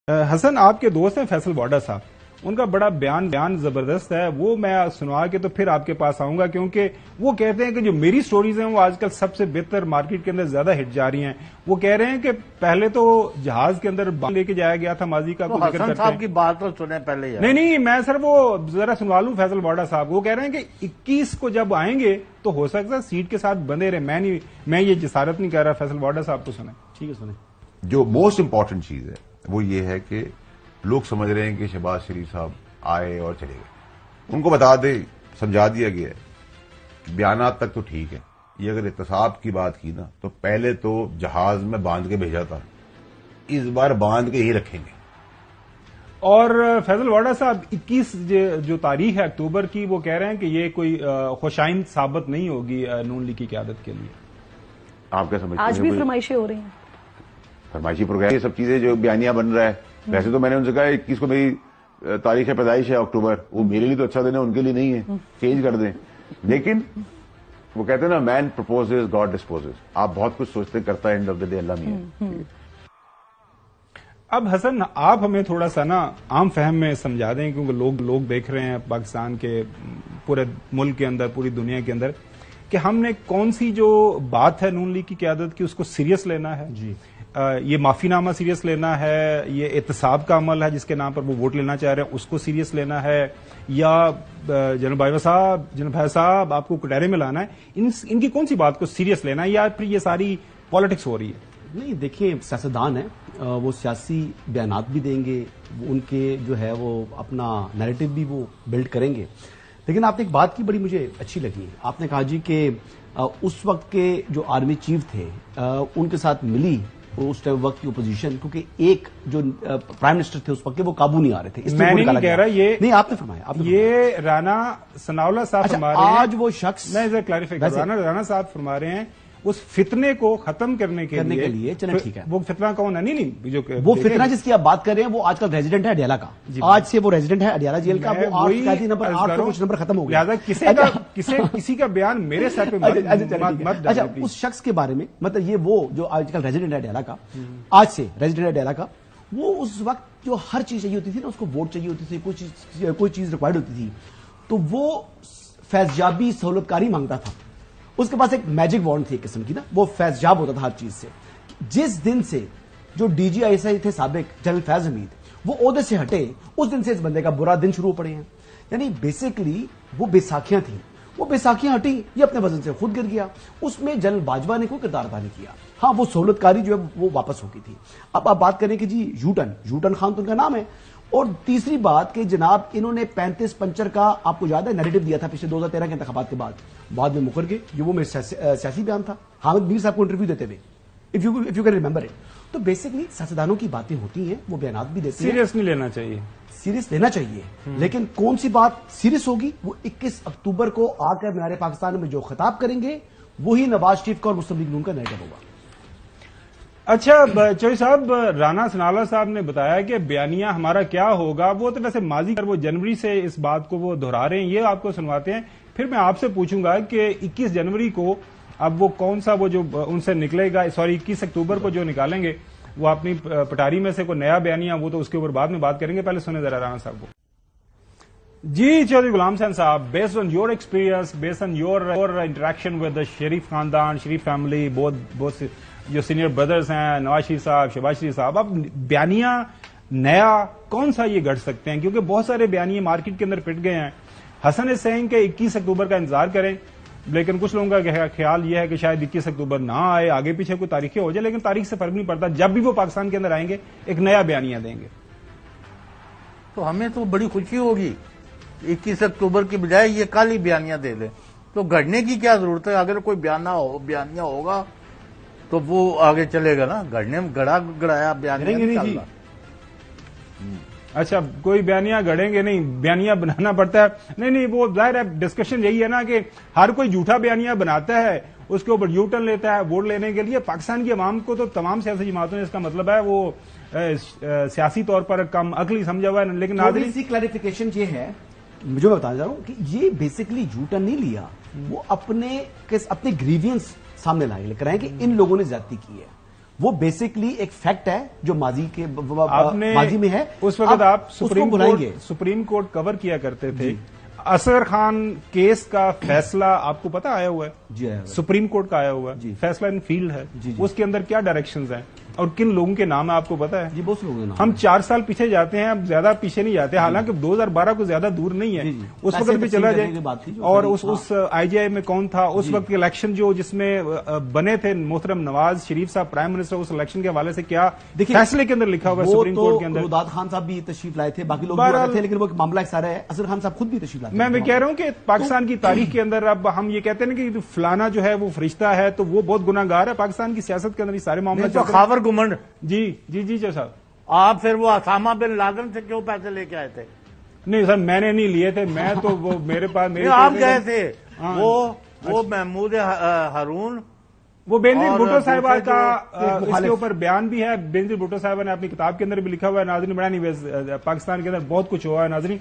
حسن آپ کے دوست ہیں فیصل واڈا صاحب، ان کا بڑا بیان زبردست ہے، وہ میں سنوا کے تو پھر آپ کے پاس آؤں گا، کیونکہ وہ کہتے ہیں کہ جو میری سٹوریز ہیں وہ آج کل سب سے بہتر مارکیٹ کے اندر زیادہ ہٹ جا رہی ہیں۔ وہ کہہ رہے ہیں کہ پہلے تو جہاز کے اندر لے کے جایا گیا تھا، ماضی کا تو حسن صاحب کی بات تو سنیں پہلے یار۔ نہیں میں سر وہ ذرا سنوا لوں فیصل واڈا صاحب، وہ کہہ رہے ہیں کہ 21 کو جب آئیں گے تو ہو سکتا ہے سیٹ کے ساتھ بندے رہے۔ میں یہ جسارت نہیں کہہ رہا، فیصل واڈا صاحب کو سنیں۔ ٹھیک ہے سنیں۔ جو موسٹ امپورٹنٹ چیز ہے وہ یہ ہے کہ لوگ سمجھ رہے ہیں کہ شہباز شریف صاحب آئے اور چلے گئے، ان کو بتا دے، سمجھا دیا گیا ہے، بیانات تک تو ٹھیک ہے، یہ اگر احتساب کی بات کی نا تو پہلے تو جہاز میں باندھ کے بھیجا تھا، اس بار باندھ کے ہی رکھیں گے۔ اور فیصل واڈا صاحب 21 جو تاریخ ہے اکتوبر کی، وہ کہہ رہے ہیں کہ یہ کوئی خوشائند ثابت نہیں ہوگی نون لیگ کی قیادت کے لیے۔ آپ کیا سمجھتے ہیں؟ آج بھی فرمائشیں ہو رہی ہیں، فرمائشی پروگرام، یہ سب چیزیں جو بیانیہ بن رہا ہے، ویسے تو میں نے ان سے کہا 21 کو میری تاریخ پیدائش ہے اکتوبر، وہ میرے لیے تو اچھا دن ہے، ان کے لیے نہیں ہے، چینج کر دیں۔ لیکن وہ کہتے ہیں نا مین پرپوزز گاڈ ڈسپوزز، آپ بہت کچھ سوچتے کرتا ہے، اینڈ آف دا ڈے اللہ میاں۔ اب حسن آپ ہمیں تھوڑا سا نا عام فہم میں سمجھا دیں، کیونکہ لوگ دیکھ رہے ہیں پاکستان کے، پورے ملک کے اندر، پوری دنیا کے اندر، کہ ہم نے کون سی جو بات ہے نون لیگ کی قیادت کی اس کو سیریس لینا ہے۔ جی، یہ معافی نامہ سیریس لینا ہے، یہ احتساب کا عمل ہے جس کے نام پر وہ ووٹ لینا چاہ رہے ہیں اس کو سیریس لینا ہے، یا جناب بھائی صاحب آپ کو کٹہرے میں لانا ہے، ان کی کون سی بات کو سیریس لینا ہے، یا پھر یہ ساری پالیٹکس ہو رہی ہے؟ نہیں دیکھیں، سیاستدان ہیں، وہ سیاسی بیانات بھی دیں گے، ان کے جو ہے وہ اپنا نیریٹو بھی وہ بلڈ کریں گے۔ لیکن آپ نے ایک بات کی بڑی مجھے اچھی لگی، آپ نے کہا جی کہ اس وقت کے جو آرمی چیف تھے ان کے ساتھ ملی اس وقت کی اپوزیشن، کیونکہ ایک جو پرائم منسٹر تھے اس وقت کے وہ قابو نہیں آ رہے تھے۔ میں نہیں کہہ رہا یہ، نہیں آپ نے فرمایا، یہ رانا ثناء اللہ صاحب فرما رہے ہیں، آج وہ شخص، میں اسے کلیریفائی کر رہا ہوں، رانا صاحب فرما رہے ہیں اس فتنے کو ختم کرنے کے لیے چلیں ٹھیک ہے، وہ فتنہ کون ہے؟ نہیں وہ فتنہ جس کی آپ بات کر رہے ہیں وہ آج کل ریزیڈنٹ ہے اڈیالہ کا، آج سے وہ ریزیڈنٹ ہے اڈیالہ جیل کا، وہ 8 نمبر کچھ نمبر ختم ہو گیا، لہٰذا کسی کا بیان میرے سر پہ مت ڈالیں۔ اچھا، اس شخص کے بارے میں مطلب یہ وہ جو آج کل ریزیڈنٹ ہے اڈیالہ کا، آج سے ریزیڈنٹ ہے اڈیالہ کا، وہ اس وقت جو ہر چیز چاہیے ہوتی تھی نا، اس کو ووٹ چاہیے ہوتی تھی، کوئی چیز ریکوائرڈ ہوتی تھی تو وہ فیضیابی سہولت کاری مانگتا تھا، اس کے پاس ایک میجک وانڈ تھی ایک قسم کی نا، وہ فیضیاب ہوتا تھا ہر چیز سے۔ جس دن سے جو D G I S I تھے سابق جنرل فیض حمید وہ عہدے سے ہٹے، اس دن سے اس بندے کا برا دن شروع ہو پڑے ہیں۔ یعنی بیسیکلی وہ بیساکھیاں تھیں، وہ بیساکھیاں ہٹیں، یہ اپنے وزن سے خود گر گیا، اس میں جنرل باجوہ نے کوئی کردار ادا نہیں کیا۔ ہاں وہ سہولت کاری جو ہے وہ واپس ہو گئی تھی۔ اب آپ بات کریں کہ جی یو ٹرن خان تو ان کا نام ہے، اور تیسری بات کہ جناب انہوں نے 35 پنچر کا آپ کو یاد ہے نیریٹو دیا تھا پچھلے 2013 کے انتخابات کے بعد میں مکر گئے، جو وہ میرے سیاسی بیان تھا حامد میر صاحب کو انٹرویو دیتے ہوئے، if you can remember it. تو بیسکلی سیاستدانوں کی باتیں ہوتی ہیں، وہ بیانات بھی دیتے ہیں، سیریس نہیں لینا چاہیے، سیریس لینا چاہیے، لیکن کون سی بات سیریس ہوگی وہ 21 اکتوبر کو آ کر معیار پاکستان میں جو خطاب کریں گے وہی نواز شریف کا اور مسلم لیگ نون کا نیریٹو ہوگا۔ اچھا چوئی صاحب، رانا ثناء اللہ صاحب نے بتایا کہ بیانیہ ہمارا کیا ہوگا، وہ تو ویسے ماضی پر وہ جنوری سے اس بات کو وہ دہرا رہے ہیں، یہ آپ کو سنواتے ہیں، پھر میں آپ سے پوچھوں گا کہ 21 جنوری کو اب وہ کون سا وہ جو ان سے نکلے گا، 21 اکتوبر کو جو نکالیں گے وہ اپنی پٹاری میں سے کوئی نیا بیانیہ، وہ تو اس کے اوپر بعد میں بات کریں گے، پہلے سنیں ذرا رانا صاحب کو۔ جی Chaudhry Ghulam Hussain sahab, based on your experience, based on your interaction with the Sharif خاندان، شریف فیملی، بہت جو سینئر بردرز ہیں، نواز شریف صاحب، شہباز شریف صاحب، اب بیانیہ نیا کون سا یہ گھڑ سکتے ہیں؟ کیونکہ بہت سارے بیانیے مارکیٹ کے اندر پٹ گئے ہیں۔ حسن از سیئنگ کہ 21 اکتوبر کا انتظار کریں، لیکن کچھ لوگوں کا خیال یہ ہے کہ شاید 21 اکتوبر نہ آئے، آگے پیچھے کوئی تاریخیں ہو جائے، لیکن تاریخ سے فرق نہیں پڑتا، جب بھی وہ پاکستان کے اندر آئیں گے ایک نیا بیانیہ دیں گے۔ تو ہمیں تو بڑی خوشی ہوگی 21 اکتوبر کی بجائے یہ کل ہی بیانیہ دے دیں، تو گھڑنے کی کیا ضرورت ہے؟ اگر کوئی بیانیہ ہوگا تو وہ آگے چلے گا نا، گھڑنے میں گڑایا بیانیہ نہیں چل رہا۔ اچھا کوئی بیانیہ گھڑیں گے نہیں، بیانیہ بنانا پڑتا ہے، نہیں وہ ظاہر ہے ڈسکشن یہی ہے نا کہ ہر کوئی جھوٹا بیانیہ بناتا ہے، اس کے اوپر یو ٹرن لیتا ہے ووٹ لینے کے لیے۔ پاکستان کی عوام کو تو تمام سیاسی جماعتوں نے اس کا مطلب ہے وہ سیاسی طور پر کم عقلی سمجھا ہوا ہے، لیکن تھوڑی سی کلیریفیکیشن یہ ہے جو میں بتانا چاہ رہا ہوں کہ یہ بیسکلی یو ٹرن نہیں لیا، وہ اپنے گریوینس سامنے لائے لے کر آئے کہ ان لوگوں نے زیادتی کی ہے، وہ بیسکلی ایک فیکٹ ہے جو ماضی کے آپ نے ماضی میں ہے. اس وقت آپ اس کو بلائیں گے. سپریم کورٹ کور کیا کرتے تھے. اصغر خان کیس کا فیصلہ آپ کو پتا آیا ہوا ہے؟ جی سپریم کورٹ کا آیا ہوا ہے. فیصلہ ان فیلڈ ہے. اس کے اندر کیا ڈائریکشنز ہیں اور کن لوگوں کے نام آپ کو پتا ہے؟ جی بہت لوگوں کے نام. ہم 4 سال پیچھے جاتے ہیں, اب زیادہ پیچھے نہیں جاتے, حالانکہ 2012 کو زیادہ دور نہیں ہے. اس وقت بھی چلا جائے اور اس آئی جی آئی میں کون تھا اس وقت کے الیکشن جو جس میں بنے تھے محترم نواز شریف صاحب پرائم منسٹر, اس الیکشن کے حوالے سے کیا فیصلے کے اندر لکھا ہوا ہے سپریم کورٹ کے اندر؟ روداد خان صاحب بھی تشریف لائے تھے, باقی لوگ بھی آئے تھے, لیکن وہ معاملہ ایک سارا ہے. اصغر خان صاحب خود بھی تشریف لائے. میں کہہ رہا ہوں کہ پاکستان کی تاریخ کے اندر اب ہم یہ کہتے ہیں نا کہ فلانا جو ہے وہ فرشتہ ہے تو وہ بہت گناہ گار ہے. پاکستان کی سیاست کے اندر یہ سارے معاملے خاور گمنڈ. جی صاحب, آپ پھر وہ اسامہ بن لادن سے کیوں پیسے لے کے آئے تھے؟ نہیں سر, میں نے نہیں لیے تھے, میں تو وہ میرے پاس آپ گئے تھے. وہ محمود ہارون, وہ بینظیر بھٹو صاحبہ کا اس کے اوپر بیان بھی ہے. بینظیر بھٹو صاحبہ نے اپنی کتاب کے اندر بھی لکھا ہوا ہے. ناظرین بڑا نہیں, پاکستان کے اندر بہت کچھ ہوا ہے ناظرین.